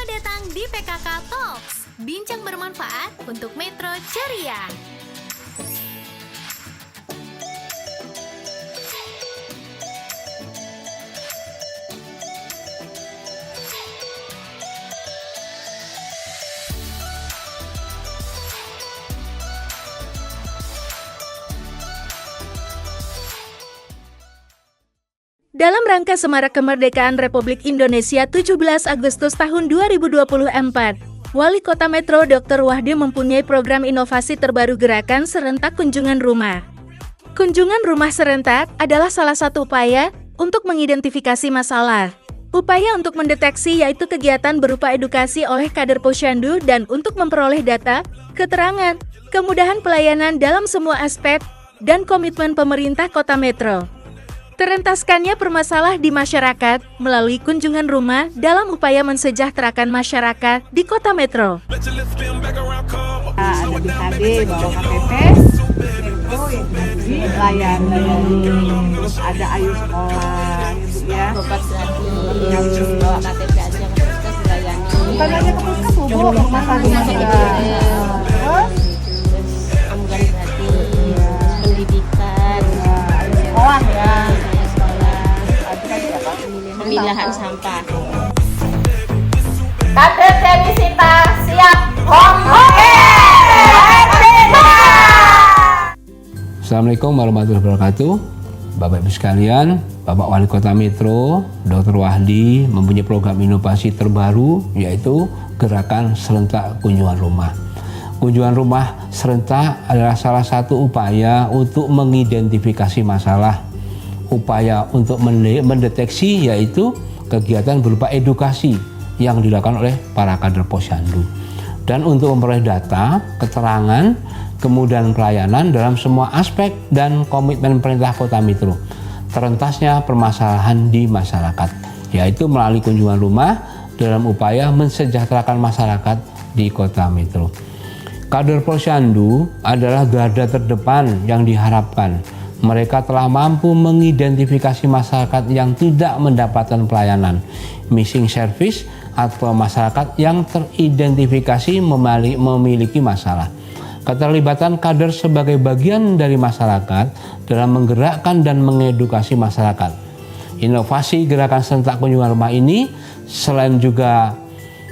Selamat datang di PKK Talks, bincang bermanfaat untuk Metro Ceria. Dalam rangka Semarak Kemerdekaan Republik Indonesia 17 Agustus tahun 2024, Wali Kota Metro Dr. Wahdi mempunyai program inovasi terbaru Gerakan Serentak Kunjungan Rumah. Kunjungan rumah serentak adalah salah satu upaya untuk mengidentifikasi masalah. Upaya untuk mendeteksi yaitu kegiatan berupa edukasi oleh kader Posyandu dan untuk memperoleh data, keterangan, kemudahan pelayanan dalam semua aspek, dan komitmen pemerintah Kota Metro. Terentaskannya permasalahan di masyarakat melalui kunjungan rumah dalam upaya mensejahterakan masyarakat di Kota Metro. Ada BKD, bawa KTP, info yang layanan, ada ayu sekolah, gitu ya. Obat gratis, bawa KTP aja ke puskes dilayani. Bukan hanya ke puskes, Bu, rumah sakit juga. Ambulan gratis, pendidikan, Sekolah ya. pemilahan sampah. Kader Denisita siap Assalamualaikum warahmatullahi wabarakatuh. Bapak Ibu sekalian, Bapak Wali Kota Metro, Dr. Wahdi mempunyai program inovasi terbaru yaitu Gerakan Serentak Kunjungan Rumah. Kunjungan rumah serentak adalah salah satu upaya untuk mengidentifikasi masalah. Upaya untuk mendeteksi yaitu kegiatan berupa edukasi yang dilakukan oleh para kader Posyandu. Dan untuk memperoleh data, keterangan, kemudahan pelayanan dalam semua aspek dan komitmen pemerintah Kota Metro. Terentasnya permasalahan di masyarakat, yaitu melalui kunjungan rumah dalam upaya mensejahterakan masyarakat di Kota Metro. Kader Posyandu adalah garda terdepan yang diharapkan. Mereka telah mampu mengidentifikasi masyarakat yang tidak mendapatkan pelayanan, missing service, atau masyarakat yang teridentifikasi memiliki masalah. Keterlibatan kader sebagai bagian dari masyarakat dalam menggerakkan dan mengedukasi masyarakat. Inovasi Gerakan Serentak Kunjungan Rumah ini selain juga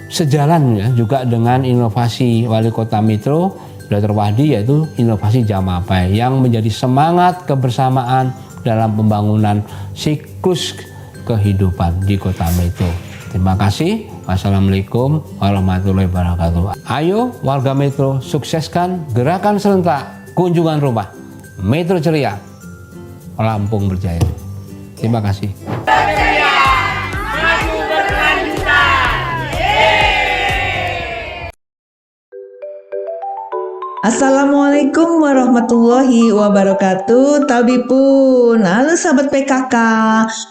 sejalan ya juga dengan inovasi Wali Kota Metro Dr. Wahdi, yaitu inovasi Jamapai yang menjadi semangat kebersamaan dalam pembangunan siklus kehidupan di Kota Metro. Terima kasih. Wassalamualaikum warahmatullahi wabarakatuh. Ayo warga Metro, sukseskan Gerakan Serentak Kunjungan Rumah. Metro Ceria, Lampung berjaya. Terima kasih. Assalamualaikum warahmatullahi wabarakatuh. Tabipun, halo sahabat PKK.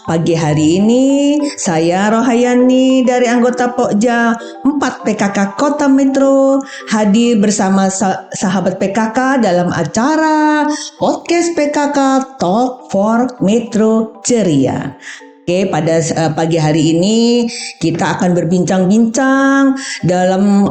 Pagi hari ini saya Rohayani dari anggota Pokja 4 PKK Kota Metro hadir bersama sahabat PKK dalam acara podcast PKK Talk for Metro Ceria. Oke, pada pagi hari ini kita akan berbincang-bincang dalam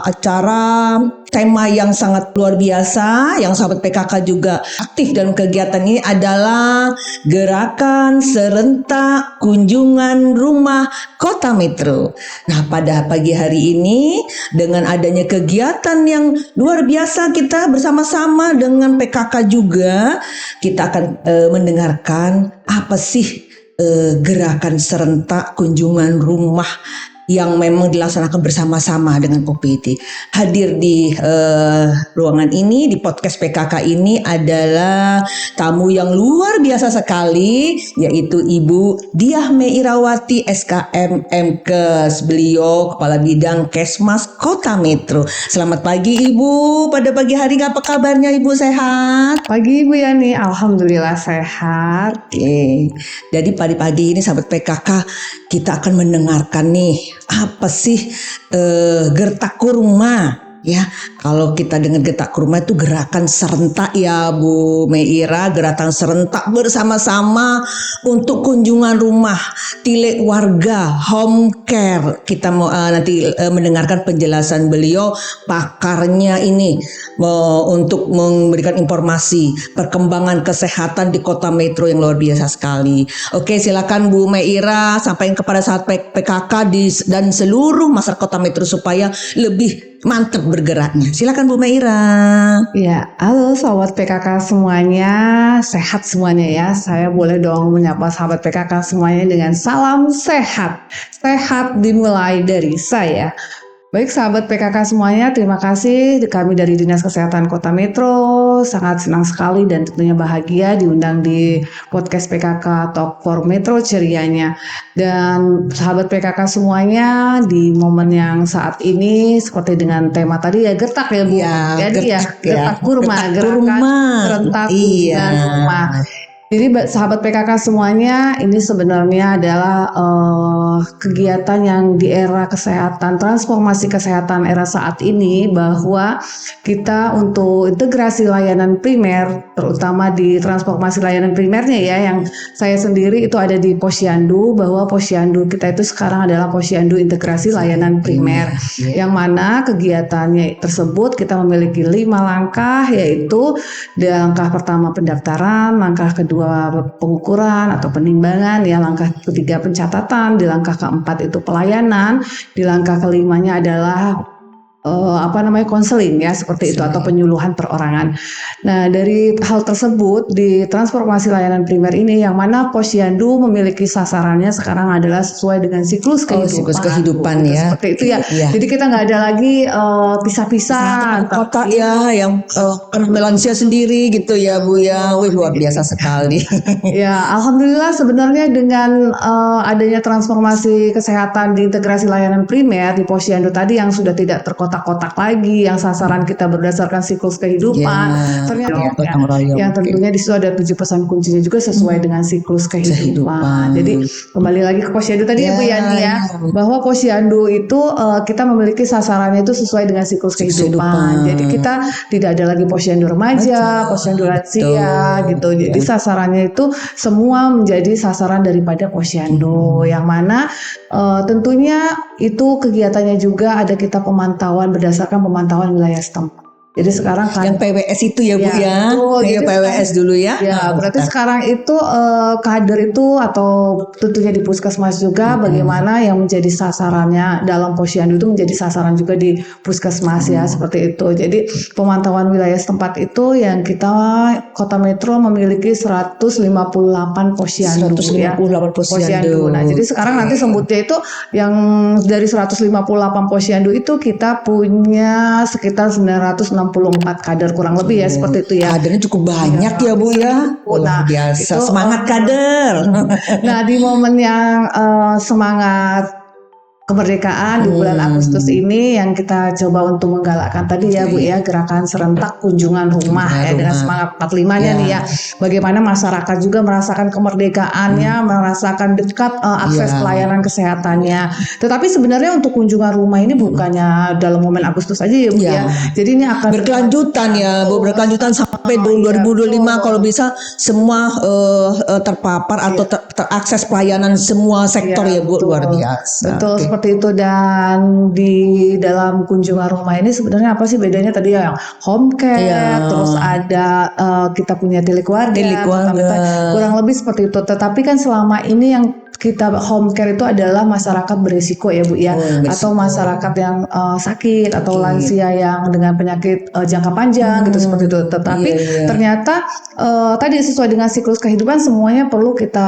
acara tema yang sangat luar biasa yang sahabat PKK juga aktif dalam kegiatan ini adalah Gerakan Serentak Kunjungan Rumah Kota Metro. Nah, pada pagi hari ini dengan adanya kegiatan yang luar biasa kita bersama-sama dengan PKK juga kita akan mendengarkan apa sih Gerakan Serentak Kunjungan Rumah yang memang dilaksanakan bersama-sama dengan OPD. Hadir di ruangan ini, di podcast PKK ini adalah tamu yang luar biasa sekali, yaitu Ibu Diah Meirawati SKM MKes. Beliau Kepala Bidang Kesmas Kota Metro. Selamat pagi Ibu, pada pagi hari apa kabarnya Ibu, sehat? Pagi Ibu Yani, alhamdulillah sehat. Oke, jadi pada pagi ini sahabat PKK kita akan mendengarkan nih apa sih gertak rumah ya, Kalau kita dengar getak rumah itu gerakan serentak ya Bu Meira, gerakan serentak bersama-sama untuk kunjungan rumah, tilik warga, home care. Kita mau nanti mendengarkan penjelasan beliau, pakarnya ini untuk memberikan informasi perkembangan kesehatan di Kota Metro yang luar biasa sekali. Oke, silakan Bu Meira sampaikan kepada sahabat PKK dan seluruh masyarakat Kota Metro supaya lebih mantap bergeraknya. Silakan Bu Meira. Ya, halo sahabat PKK semuanya, sehat semuanya ya. Saya boleh dong menyapa sahabat PKK semuanya dengan salam sehat. Sehat dimulai dari saya. Baik sahabat PKK semuanya, terima kasih kami dari Dinas Kesehatan Kota Metro sangat senang sekali dan tentunya bahagia diundang di podcast PKK Talk for Metro cerianya. Dan sahabat PKK semuanya di momen yang saat ini seperti dengan tema tadi ya gertak ya Bu. Ya, Jadi gertak kurma, gertak gerakan kurma. serentak Iya. kunjungan rumah. Jadi sahabat PKK semuanya, ini sebenarnya adalah kegiatan yang di era kesehatan, transformasi kesehatan era saat ini, bahwa kita untuk integrasi layanan primer, terutama di transformasi layanan primernya ya, yang saya sendiri itu ada di Posyandu, bahwa Posyandu kita itu sekarang adalah Posyandu integrasi layanan primer, yang mana kegiatannya tersebut kita memiliki 5 langkah, yaitu di langkah pertama pendaftaran, langkah kedua pengukuran atau penimbangan, ya langkah ketiga pencatatan, di langkah keempat itu pelayanan, di langkah kelimanya adalah konseling ya seperti itu atau penyuluhan perorangan. Nah, dari hal tersebut di transformasi layanan primer ini yang mana Posyandu memiliki sasarannya sekarang adalah sesuai dengan siklus kehidupan. Siklus kehidupan ya. Seperti itu ya. Iya. Jadi kita nggak ada lagi pisah-pisah. Kota ya yang lansia sendiri gitu ya Bu ya. Wih, luar biasa sekali. Ya, alhamdulillah sebenarnya dengan adanya transformasi kesehatan di integrasi layanan primer di Posyandu tadi yang sudah tidak terkotak-kotak lagi, yang sasaran kita berdasarkan siklus kehidupan, ternyata gotong royong. yang tentunya di situ ada 7 pesan kuncinya juga sesuai dengan siklus kehidupan. Jadi kembali lagi ke Posyandu tadi ya Bu Yani ya, bahwa Posyandu itu kita memiliki sasarannya itu sesuai dengan siklus kehidupan. Jadi kita tidak ada lagi Posyandu remaja, Posyandu lansia gitu. Jadi sasarannya itu semua menjadi sasaran daripada Posyandu, yang mana tentunya itu kegiatannya juga ada kita pemantauan berdasarkan pemantauan wilayah setempat. Jadi sekarang kan Yang PWS itu ya Bu Ya, ya. betul. Kayak Jadi PWS dulu ya. ya, berarti sekarang itu kader itu atau tentunya di puskesmas juga bagaimana yang menjadi sasarannya dalam Posyandu itu menjadi sasaran juga di puskesmas ya seperti itu. Jadi pemantauan wilayah setempat itu yang kita Kota Metro memiliki 158 Posyandu ya. 158 Posyandu. Nah, jadi sekarang nanti sebutnya itu yang dari 158 Posyandu itu kita punya sekitar 964 kader kurang lebih ya seperti itu ya. Kadernya cukup banyak ya Bu ya. Luar biasa. itu, Semangat kader. Nah, di momen yang semangat kemerdekaan di bulan Agustus ini yang kita coba untuk menggalakkan tadi ya Bu ya, gerakan serentak kunjungan rumah ya dengan semangat 45-nya nih ya. Bagaimana masyarakat juga merasakan kemerdekaannya, merasakan dekat akses pelayanan kesehatannya. Tetapi sebenarnya untuk kunjungan rumah ini bukannya dalam momen Agustus aja ya Bu ya. Jadi ini akan Berkelanjutan ya Bu, berkelanjutan sampai 2025 kalau bisa semua terpapar atau terakses pelayanan semua sektor ya Bu, betul. luar biasa. Betul, Oke. seperti itu. Dan di dalam kunjungan rumah ini sebenarnya apa sih bedanya tadi ya, yang home care, Iya. terus ada kita punya tilik warga, Tilik warga. kurang lebih seperti itu. Tetapi kan selama ini yang kita home care itu adalah masyarakat berisiko ya Bu ya, atau masyarakat yang sakit atau lansia yang dengan penyakit jangka panjang gitu seperti itu. Tetapi ternyata tadi sesuai dengan siklus kehidupan semuanya perlu kita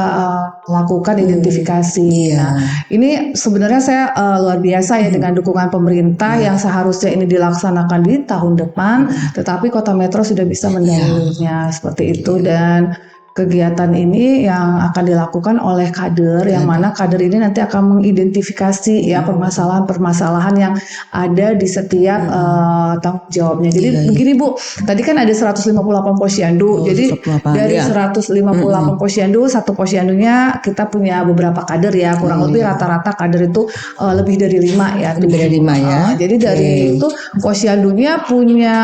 lakukan identifikasi. Nah, ini sebenarnya saya luar biasa ya dengan dukungan pemerintah yang seharusnya ini dilaksanakan di tahun depan, tetapi Kota Metro sudah bisa mendahulunya seperti itu. Dan kegiatan ini yang akan dilakukan oleh kader, yang mana kader ini nanti akan mengidentifikasi ya permasalahan-permasalahan yang ada di setiap tanggung jawabnya. Jadi begini Bu, tadi kan ada 158 posyandu. Jadi dari 158 posyandu, satu posyandunya kita punya beberapa kader ya, kurang lebih rata-rata kader itu lebih dari 5 ya. Lebih dari 5 ya. Jadi dari itu posyandunya punya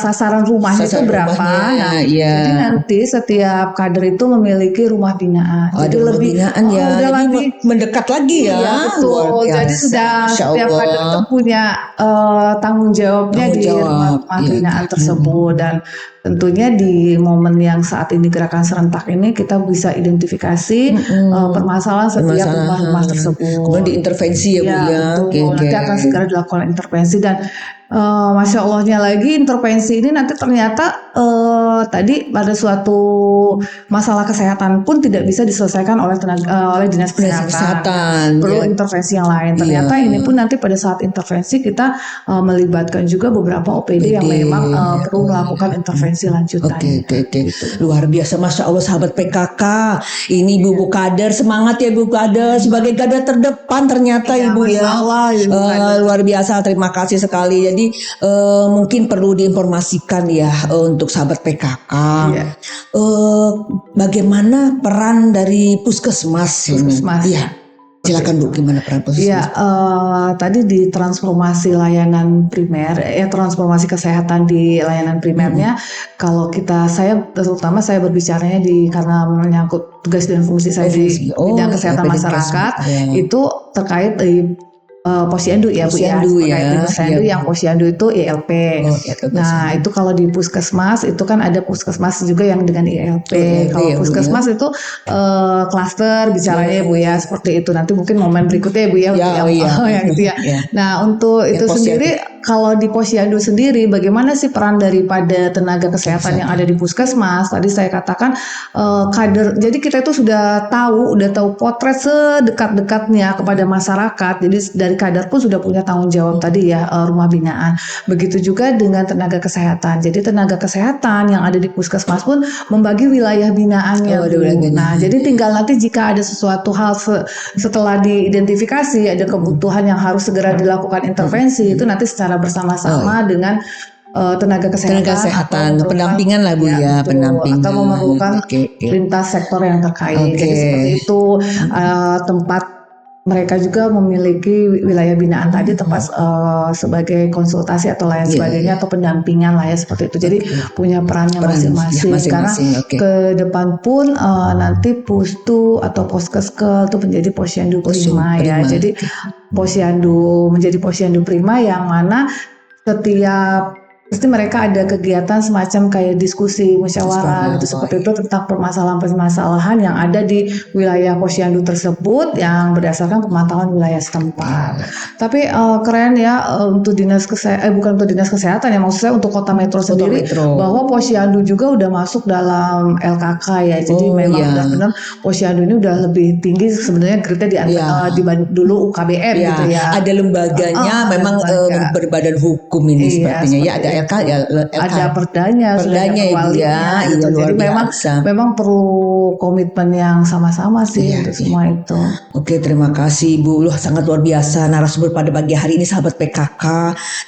sasaran rumahnya itu berapa? Nah, jadi nanti setiap kader itu memiliki rumah binaan. Jadi rumah lebih binaan ya. Jadi mendekat lagi ya. Iya, betul. Jadi sudah setiap kader itu punya tanggung jawabnya di rumah binaan tersebut, dan tentunya di momen yang saat ini gerakan serentak ini kita bisa identifikasi permasalahan setiap rumah-rumah tersebut. Kemudian diintervensi ya Bu ya. Nanti akan segera dilakukan intervensi, dan Masya Allahnya lagi intervensi ini nanti ternyata tadi pada suatu masalah kesehatan pun tidak bisa diselesaikan oleh dinas kesehatan. Perlu intervensi yang lain. Ternyata ini pun nanti pada saat intervensi kita melibatkan juga beberapa OPD yang memang perlu melakukan intervensi lanjutan. Oke. Luar biasa, Masya Allah sahabat PKK. Ini Ibu kader, semangat ya Ibu kader, sebagai kader terdepan ternyata Ibu ya. Luar biasa, terima kasih sekali. Jadi mungkin perlu diinformasikan ya untuk sahabat PKK. Bagaimana peran dari puskesmas ini? Iya. Silakan Bu, gimana peran puskesmas? Iya, tadi di transformasi layanan primer, transformasi kesehatan di layanan primernya, kalau terutama saya berbicaranya karena menyangkut tugas dan fungsi saya di bidang kesehatan masyarakat, itu terkait posyandu ya Bu ya, posyandu yang posyandu itu ILP. Nah itu kalau di puskesmas itu kan ada puskesmas juga yang dengan ILP. Kalau puskesmas itu klaster bicaranya Bu ya, seperti itu. Nanti mungkin momen berikutnya Bu ya, yang itu ya. Nah untuk itu sendiri, kalau di posyandu sendiri bagaimana sih peran daripada tenaga kesehatan yang ada di puskesmas? Tadi saya katakan kader. Jadi kita itu sudah tahu potret sedekat-dekatnya kepada masyarakat. Jadi dari kader pun sudah punya tanggung jawab tadi ya, rumah binaan. Begitu juga dengan tenaga kesehatan. Jadi tenaga kesehatan yang ada di puskesmas pun membagi wilayah binaannya. Nah, jadi tinggal nanti jika ada sesuatu hal setelah diidentifikasi ada kebutuhan yang harus segera dilakukan intervensi, itu nanti secara bersama-sama dengan tenaga kesehatan, pendampingan lah Bu ya, pendampingan. Atau memerlukan lintas sektor yang terkait. Jadi seperti itu, tempat mereka juga memiliki wilayah binaan tadi, tempat sebagai konsultasi atau lain sebagainya, atau pendampingan lah ya, seperti itu. Jadi punya perannya masing-masing. Karena ke depan pun nanti pustu atau poskeskel itu menjadi posyandu prima ya. Jadi posyandu menjadi posyandu prima yang mana setiap pasti mereka ada kegiatan semacam kayak diskusi musyawarah gitu, seperti itu, tentang permasalahan-permasalahan yang ada di wilayah posyandu tersebut yang berdasarkan pemantauan wilayah setempat. Tapi keren ya untuk dinas kesehatan, bukan untuk dinas kesehatan ya, maksud saya untuk Kota Metro sendiri, bahwa posyandu juga udah masuk dalam LKK ya. Jadi memang benar-benar posyandu ini udah lebih tinggi sebenarnya grade-nya dibanding dulu UKBM gitu ya. Ada lembaganya, memang berbadan hukum ini sepertinya ya, ada LK, ada perdanya Ibu ya. Gitu. Jadi memang perlu komitmen yang sama-sama sih untuk semua itu. Oke, terima kasih Ibu. Sangat luar biasa narasumber pada pagi hari ini sahabat PKK.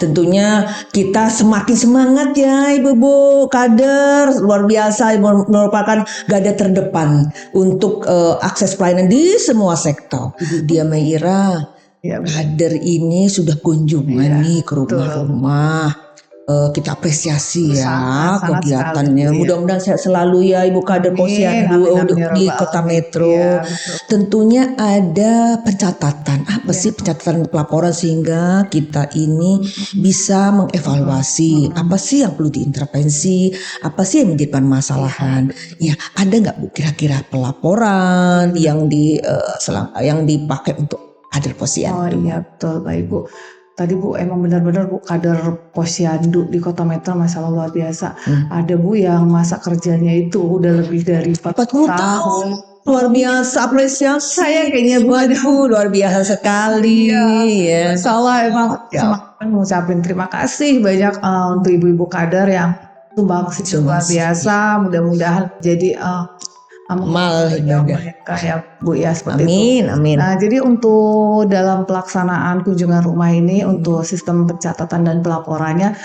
Tentunya kita semakin semangat ya Ibu kader, luar biasa, merupakan garda terdepan untuk akses pelayanan di semua sektor. Ibu Dia Meira, kader ini sudah kunjungan nih ke rumah-rumah. Kita apresiasi ya kegiatannya. Mudah-mudahan sehat selalu ya Ibu kader posyandu di Kota Metro. Tentunya ada pencatatan. Apa sih pencatatan pelaporan sehingga kita ini bisa mengevaluasi apa sih yang perlu diintervensi, apa sih yang menjadi permasalahan. Ya, ada nggak Bu kira-kira pelaporan yang dipakai untuk kader posyandu? Oh iya betul Baik Bu. Tadi Bu emang benar-benar Bu kader posyandu di Kota Metro masalah luar biasa. Ada Bu yang masa kerjanya itu udah lebih dari 40 tahun. Luar biasa apresiasi. Saya kayaknya Bu luar biasa sekali ya. Salah emang semakin mengucapin terima kasih banyak untuk ibu-ibu kader yang sumbangsih luar biasa. Mudah-mudahan jadi Amal ibadah. mereka ya Bu ya, seperti itu. Amin, amin. Nah, jadi untuk dalam pelaksanaan kunjungan rumah ini untuk sistem pencatatan dan pelaporannya,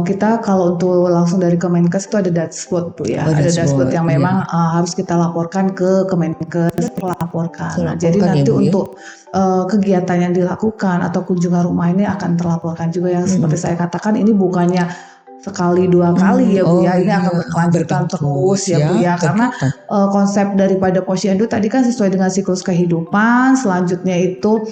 kita kalau untuk langsung dari Kemenkes itu ada dashboard Bu ya, Oh, ada dashboard, dashboard yang iya. memang harus kita laporkan ke Kemenkes, melaporkan. Nah, jadi Melaporkan ya, nanti Bu, ya. untuk kegiatan yang dilakukan atau kunjungan rumah ini akan terlaporkan juga yang seperti saya katakan ini bukannya sekali dua kali ya Bu ya, ini akan berkelanjutan terus ya Bu ya, karena konsep daripada posyandu tadi kan sesuai dengan siklus kehidupan. Selanjutnya itu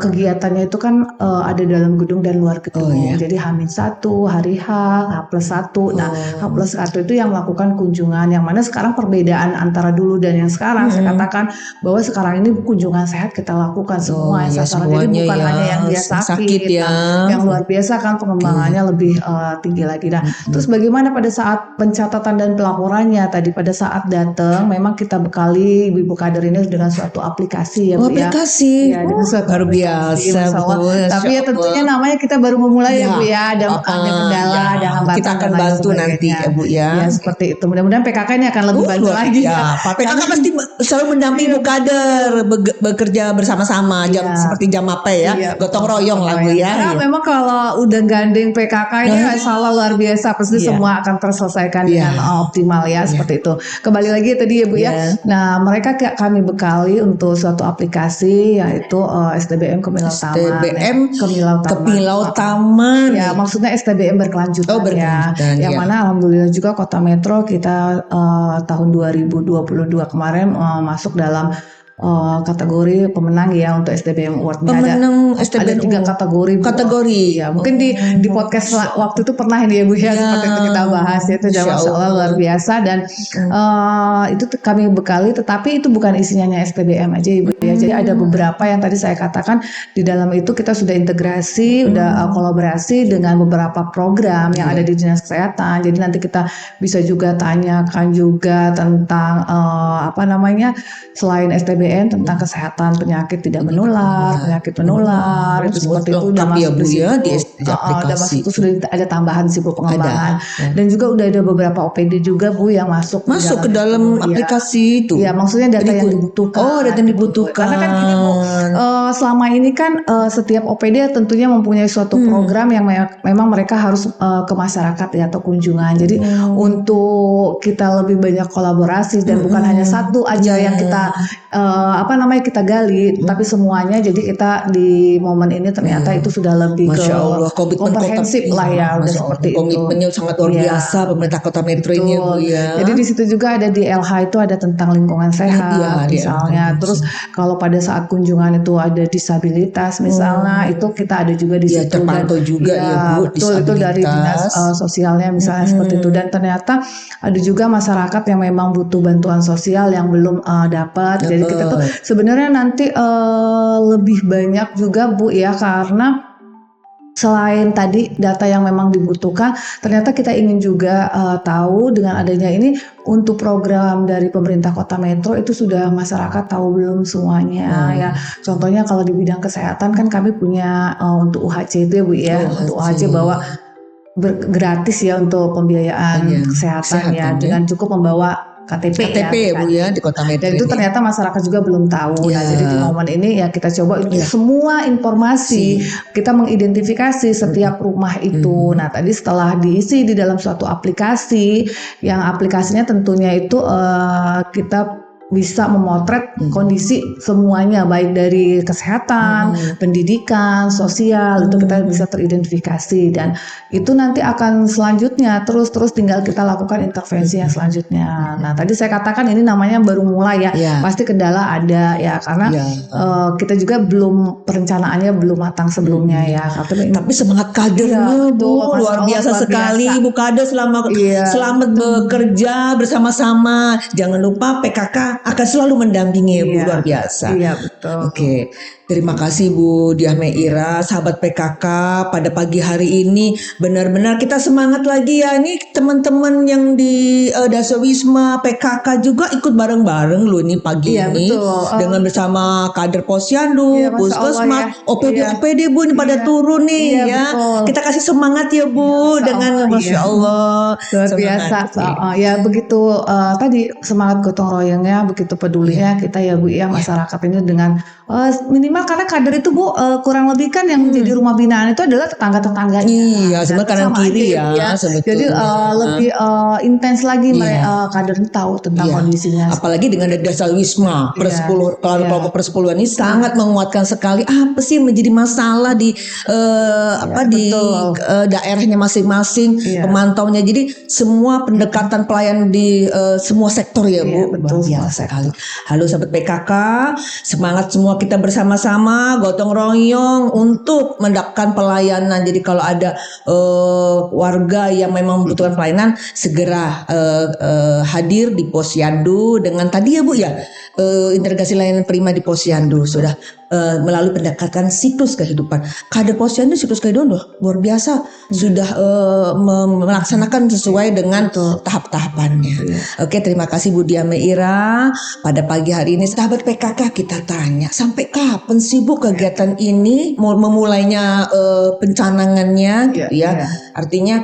kegiatannya itu kan ada dalam gedung dan luar gedung. Jadi H-1, hari H+1. Nah, H+1 itu yang melakukan kunjungan, yang mana sekarang perbedaan antara dulu dan yang sekarang saya katakan bahwa sekarang ini kunjungan sehat kita lakukan semua yang sasaran. Jadi bukan hanya yang dia sakit ya. Nah, yang luar biasa kan pengembangannya lebih tinggi lagi. Nah, terus bagaimana pada saat pencatatan dan pelaporannya tadi pada saat datang memang kita bekali Ibu Kader ini dengan suatu aplikasi ya Bu ya. Aplikasi. Ya, dengan suatu Luar aplikasi, biasa, Masya Allah. Bu. Masya Tapi ya tentunya Allah. namanya kita baru memulai ya Bu ya, ada apa-apa. kendala, Ya, ada hambatan. kita akan dan lain bantu sebagainya. nanti ya Bu ya. Ya seperti itu. Mudah-mudahan PKK ini akan lebih bantu luar lagi. biasa. PKK pasti selalu mendampingi Bu Kader bekerja bersama-sama jam Iya. seperti jam apa ya, Iya, gotong betul, royong lah Bu Karena ya. Iya. memang kalau udah gandeng PKK ini insya Allah luar biasa, pasti Iya. semua akan terselesaikan Iya. dengan optimal ya, seperti itu. Kembali lagi tadi ya Bu ya. Iya. Nah, mereka kami bekali untuk suatu aplikasi yaitu STBM Kemilau Taman. STBM Kemilau Taman. Kemilau Taman. Ya, maksudnya STBM berkelanjutan, Oh, berkelanjutan, ya. Yang ya. mana alhamdulillah juga Kota Metro kita tahun 2022 kemarin masuk dalam kategori pemenang ya untuk STBM Award-nya. Pemenang ada STBM 3 kategori. Bu. Kategori. Ya, mungkin di podcast waktu itu pernah ini ya Bu ya, seperti itu kita bahas ya, itu Insya Masya Allah Allah. luar biasa. Dan itu kami bekali, tetapi itu bukan isinya hanya STBM aja Ibu ya. Jadi ada beberapa yang tadi saya katakan di dalam itu kita sudah integrasi, udah kolaborasi dengan beberapa program yang ada di Dinas Kesehatan. Jadi nanti kita bisa juga tanyakan juga tentang selain STBM tentang kesehatan penyakit tidak menular, penyakit menular itu seperti itu udah lengkap ya, masuk Bu, di ya, situ. di Udah aplikasi. masuk itu sudah ada tambahan sih Bu pengembangan. Ada. Dan juga udah ada beberapa OPD juga Bu yang masuk Masuk ke dalam itu. aplikasi itu. Iya, maksudnya data yang Jadi, dibutuhkan. oh, data yang dibutuhkan. Karena kan gini Bu, selama ini kan setiap OPD tentunya mempunyai suatu program yang memang mereka harus ke masyarakat ya atau kunjungan. Jadi untuk kita lebih banyak kolaborasi dan bukan hanya satu aja yang kita kita gali, tapi semuanya. Jadi kita di momen ini ternyata itu sudah lebih Masya ke Allah, komitmen komprehensif kota, lah ya, udah Masya Allah, seperti itu. komitmennya sangat luar Iya. biasa pemerintah Kota Metro ini ya, Bu ya. Jadi di situ juga ada di LH itu ada tentang lingkungan sehat Iya, di misalnya. LH. Terus kalau pada saat kunjungan itu ada disabilitas misalnya, itu kita ada juga di Iya, situ. terpantau juga ya, Bu, betul, itu dari dinas disabilitas. sosialnya misalnya seperti itu. Dan ternyata ada juga masyarakat yang memang butuh bantuan sosial yang belum dapat. Jadi kita tuh sebenarnya nanti lebih banyak juga Bu ya, karena selain tadi data yang memang dibutuhkan, ternyata kita ingin juga tahu dengan adanya ini untuk program dari pemerintah Kota Metro itu sudah masyarakat tahu belum semuanya ya. Contohnya kalau di bidang kesehatan kan kami punya untuk UHC itu ya Bu ya, untuk UHC bahwa gratis ya untuk pembiayaan kesehatan ya, dengan cukup membawa KTP ya Bu ya di Kota Metro. Dan itu ini. ternyata masyarakat juga belum tahu. Ya. Nah, jadi di momen ini ya kita coba semua informasi kita mengidentifikasi setiap rumah itu. Nah, tadi setelah diisi di dalam suatu aplikasi, yang aplikasinya tentunya itu kita bisa memotret kondisi semuanya, baik dari kesehatan, pendidikan, sosial, itu kita bisa teridentifikasi. Dan itu nanti akan selanjutnya terus tinggal kita lakukan intervensi yang selanjutnya. Nah, tadi saya katakan ini namanya baru mulai ya, pasti kendala ada ya, karena kita juga perencanaannya belum matang sebelumnya ya. Tapi semangat kadernya Bu, luar biasa sekali Bu Kader, selamat bekerja bersama-sama. Jangan lupa PKK akan selalu mendampingi ya Bu, Iya. luar biasa. Iya, betul. Oke, terima kasih Bu Diah Meira, sahabat PKK. Pada pagi hari ini benar-benar kita semangat lagi ya. Ini teman-teman yang di Dasawisma PKK juga ikut bareng-bareng loh nih pagi Iya, ini betul. dengan bersama kader Posyandu, Iya, Masya Allah Puskesmas, ya. OPD Iya. OPD Bu ini pada Iya. turun nih Iya, ya. betul. Kita kasih semangat ya Bu Masya dengan Allah, Masya iya. Allah. Luar Semangat. biasa. Ya begitu tadi semangat gotong royongnya, begitu pedulinya kita ya Bu ya masyarakat ini dengan minimal karena kader itu Bu kurang lebih kan yang menjadi rumah binaan itu adalah tetangga-tetangganya. Iya, sebenarnya kanan Sama kiri aja, ya, sebetulnya. Jadi lebih intens lagi Iya. mereka kader itu tahu tentang Iya. kondisinya. Apalagi dengan ada Dasawisma Iya. kelompok persepuluhan ini sangat menguatkan sekali apa sih yang menjadi masalah di di betul. daerahnya masing-masing, Iya. pemantaunya. Jadi semua pendekatan pelayan di semua sektor ya Iya, Bu. betul, Luar biasa semua sekali. Halo sahabat PKK, semangat semua kita bersama-sama gotong royong untuk mendapatkan pelayanan. Jadi kalau ada warga yang memang membutuhkan pelayanan segera hadir di Posyandu dengan tadi ya Bu ya integrasi layanan prima di Posyandu sudah melalui pendekatan siklus kehidupan. Kader Posyandu siklus kehidupan luar biasa sudah melaksanakan sesuai dengan tahap-tahapannya. Oke, terima kasih Bu Diah Meira. Pada pagi hari ini sahabat PKK kita tanya sampai kapan sih Bu kegiatan ini memulainya pencanangannya gitu ya. Iya. Artinya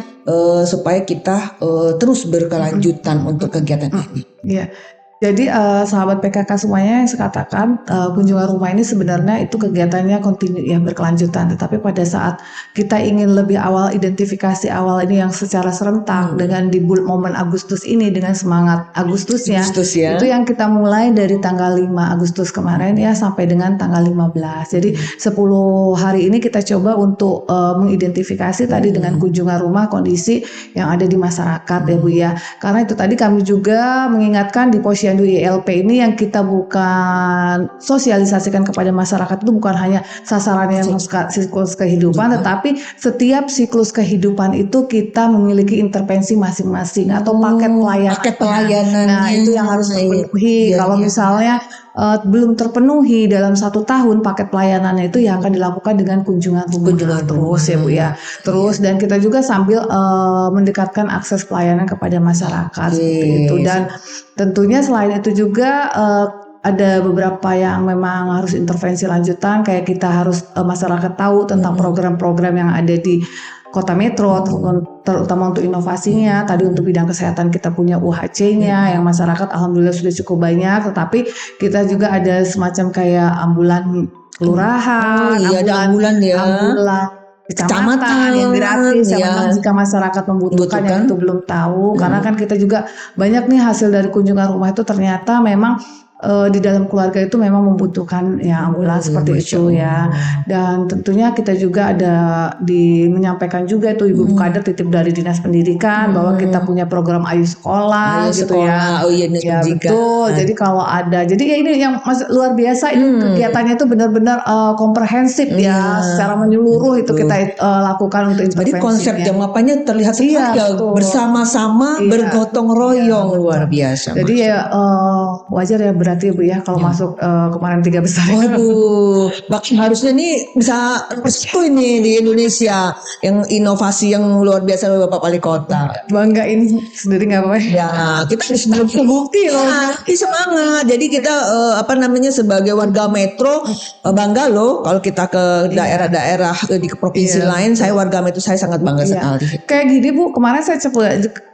supaya kita terus berkelanjutan untuk kegiatan ini. Iya. Jadi sahabat PKK semuanya yang saya katakan kunjungan rumah ini sebenarnya itu kegiatannya kontinu ya berkelanjutan. Tetapi pada saat kita ingin lebih awal identifikasi awal ini yang secara serentak dengan di momen Agustus ini dengan semangat Agustusnya Agustus ya. itu yang kita mulai dari tanggal 5 Agustus kemarin ya sampai dengan tanggal 15. Jadi 10 hari ini kita coba untuk mengidentifikasi tadi dengan kunjungan rumah kondisi yang ada di masyarakat ya Bu ya. Karena itu tadi kami juga mengingatkan di Posyandu ILP ini yang kita bukan sosialisasikan kepada masyarakat itu bukan hanya sasarannya yang siklus kehidupan, tetapi setiap siklus kehidupan itu kita memiliki intervensi masing-masing atau paket pelayanan. Paket pelayanannya. Nah itu yang harus terpenuhi. Iya, Kalau iya. misalnya belum terpenuhi dalam 1 tahun paket pelayanannya itu yang akan dilakukan dengan kunjungan rumah terus ya Bu ya. Terus dan kita juga sambil mendekatkan akses pelayanan kepada masyarakat seperti itu. Dan tentunya selain itu juga ada beberapa yang memang harus intervensi lanjutan kayak kita harus masyarakat tahu tentang program-program yang ada di Kota Metro terutama untuk inovasinya. Tadi untuk bidang kesehatan kita punya UHC-nya yang masyarakat alhamdulillah sudah cukup banyak, tetapi kita juga ada semacam kayak ambulan kelurahan, iya, ada ambulan ya. ambulan kecamatan yang gratis yang ya. memang jika masyarakat membutuhkan yang itu belum tahu karena kan kita juga banyak nih hasil dari kunjungan rumah itu ternyata memang di dalam keluarga itu memang membutuhkan ya ambulans seperti itu ya. Dan tentunya kita juga ada menyampaikan juga itu ibu kader titip dari dinas pendidikan bahwa kita punya program Ayu Sekolah gitu ya. Oh iya, Ya betul. Jadi kalau ada, jadi ya ini yang luar biasa ini kegiatannya itu benar-benar komprehensif ya, secara menyeluruh itu kita lakukan untuk Jadi intervensinya. konsep jam apanya terlihat sekali Iya, ya betul. bersama-sama Iya. bergotong royong luar biasa. Jadi ya wajar ya berarti Bu ya kalau masuk kemarin 3 besar. Waduh, harusnya nih bisa restu ini di Indonesia yang inovasi yang luar biasa oleh Bapak Wali Kota. Bangga ini sendiri nggak apa-apa. Ya, kita belum terbukti loh. Semangat. Jadi kita sebagai warga Metro bangga loh kalau kita ke daerah-daerah di provinsi lain. Saya warga Metro, saya sangat bangga sekali. Kayak gini Bu, kemarin saya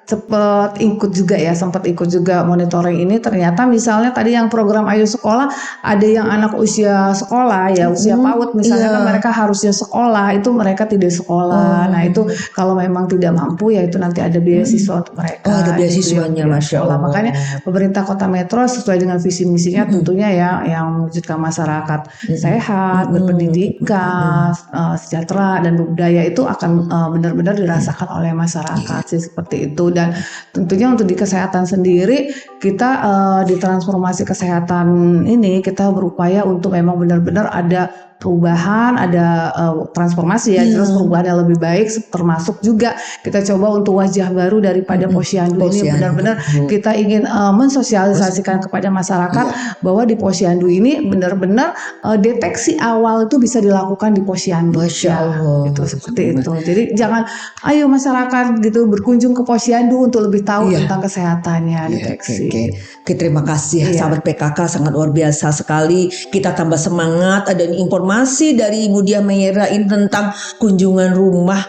sempat ikut juga monitoring ini. Ternyata misalnya tadi yang program Ayu Sekolah ada yang anak usia sekolah ya, usia PAUD misalnya kan mereka harusnya sekolah, itu mereka tidak sekolah. Nah itu kalau memang tidak mampu ya itu nanti ada beasiswa untuk mereka. Oh, ada beasiswanya, Masya Allah. Makanya pemerintah Kota Metro sesuai dengan visi misinya tentunya ya yang mewujudkan masyarakat sehat, berpendidikan, sejahtera dan berbudaya itu akan benar-benar dirasakan oleh masyarakat sih seperti itu. Dan tentunya untuk di kesehatan sendiri kita di transformasi kesehatan ini kita berupaya untuk memang benar-benar ada perubahan, ada transformasi ya, terus perubahan yang lebih baik, termasuk juga kita coba untuk wajah baru daripada Posyandu ini. Benar-benar kita ingin mensosialisasikan kepada masyarakat bahwa di Posyandu ini benar-benar deteksi awal itu bisa dilakukan di Posyandu. Masya Allah. Itu seperti itu. Jadi jangan, ayo masyarakat gitu berkunjung ke Posyandu untuk lebih tahu tentang kesehatannya, deteksi. Oke, terima kasih sahabat PKK, sangat luar biasa sekali. Kita tambah semangat. Ada informasi dari Ibu Diah Meira ini tentang kunjungan rumah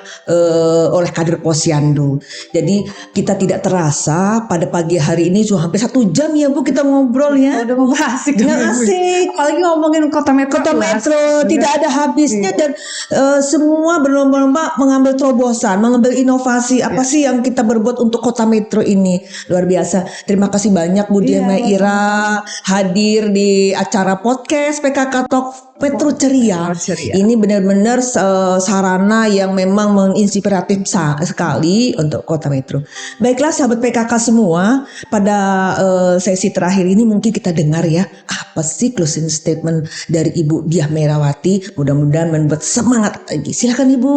oleh kader Posyandu. Jadi kita tidak terasa pada pagi hari ini sudah hampir 1 jam ya Bu kita ngobrol ya. Udah mau asik, asik. apalagi ngomongin kota metro. Tidak ada habisnya dan semua berlomba-lomba mengambil terobosan, mengambil inovasi. Apa sih yang kita berbuat untuk kota metro ini? Luar biasa. Terima kasih banyak Bu Diah Meira hadir di acara podcast PKK Talk Metro Ceria. Ini benar-benar sarana yang memang menginspiratif sekali untuk kota metro. Baiklah sahabat PKK semua, pada sesi terakhir ini mungkin kita dengar ya, apa sih closing statement dari Ibu Diah Meirawati. Mudah-mudahan membuat semangat lagi. Silakan Ibu.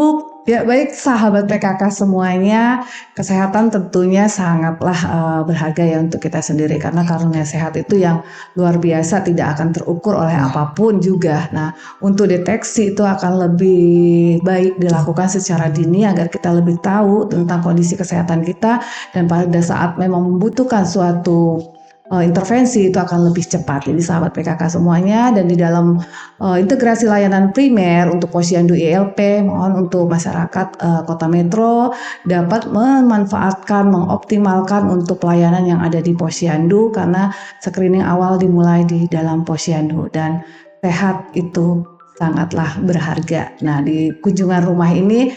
Ya baik sahabat PKK semuanya, kesehatan tentunya sangatlah berharga ya untuk kita sendiri, karena karunia sehat itu yang luar biasa, tidak akan terukur oleh apapun juga. Nah, untuk deteksi itu akan lebih baik dilakukan secara dini agar kita lebih tahu tentang kondisi kesehatan kita, dan pada saat memang membutuhkan suatu intervensi itu akan lebih cepat. Jadi sahabat PKK semuanya, dan di dalam integrasi layanan primer untuk Posyandu ILP, mohon untuk masyarakat Kota Metro dapat memanfaatkan, mengoptimalkan untuk pelayanan yang ada di Posyandu, karena screening awal dimulai di dalam Posyandu, dan sehat itu sangatlah berharga. Nah, di kunjungan rumah ini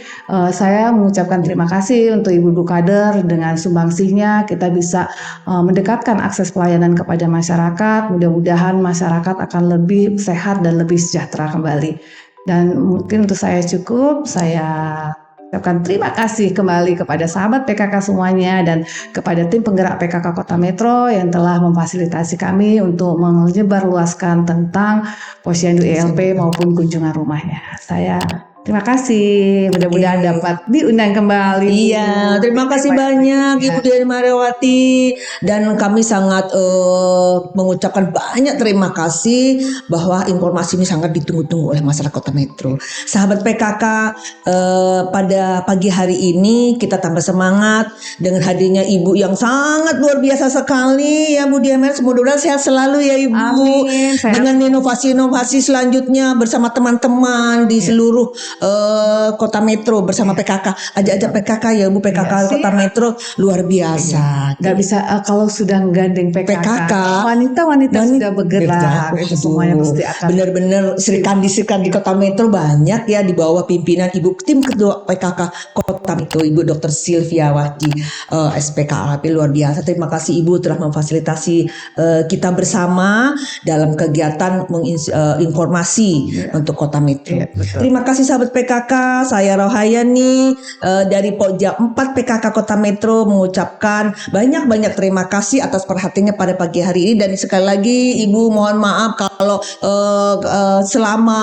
saya mengucapkan terima kasih untuk ibu-ibu kader. Dengan sumbangsihnya kita bisa mendekatkan akses pelayanan kepada masyarakat. Mudah-mudahan masyarakat akan lebih sehat dan lebih sejahtera kembali. Dan mungkin untuk saya cukup, saya ucapkan terima kasih kembali kepada sahabat PKK semuanya dan kepada tim penggerak PKK Kota Metro yang telah memfasilitasi kami untuk menyebarluaskan tentang Posyandu ILP maupun kunjungan rumahnya. Saya terima kasih, mudah-mudahan dapat diundang kembali. Iya, terima kasih banyak Ibu Diah Meirawati, dan kami sangat mengucapkan banyak terima kasih bahwa informasi ini sangat ditunggu-tunggu oleh masyarakat Kota Metro. Sahabat PKK, pada pagi hari ini kita tambah semangat dengan hadirnya Ibu yang sangat luar biasa sekali ya Bu Diah Meirawati. Mudah-mudahan sehat selalu ya Ibu. Amin. Dengan inovasi-inovasi selanjutnya bersama teman-teman di seluruh Kota Metro bersama PKK, ajak-ajak PKK ya Bu, PKK Kota Metro luar biasa. Gak bisa kalau sudah gandeng PKK. Wanita-wanita sudah bergerak, itu semuanya pasti akan benar-benar Serikandi di Kota Metro banyak ya, di bawah pimpinan Ibu tim kedua PKK Kota Metro, Ibu Dr. Sylvia Wahdi SPKAP, luar biasa. Terima kasih Ibu telah memfasilitasi kita bersama dalam kegiatan informasi untuk Kota Metro. Terima kasih sahabat PKK, saya Rohayani dari Pokja 4 PKK Kota Metro mengucapkan banyak-banyak terima kasih atas perhatiannya pada pagi hari ini, dan sekali lagi Ibu mohon maaf kalau selama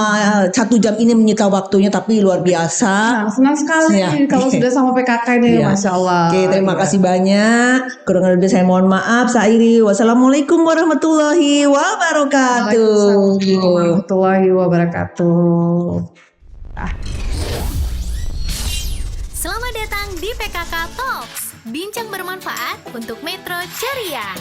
1 jam ini menyita waktunya, tapi luar biasa. Senang sekali kalau sudah sama PKK ini, Masya Allah. Oke, terima kasih banyak. Kurang lebih saya mohon maaf. Saya akhiri. Wassalamualaikum warahmatullahi wabarakatuh. Warahmatullahi wabarakatuh. Selamat datang di PKK Talks, bincang bermanfaat untuk Metro Ceria.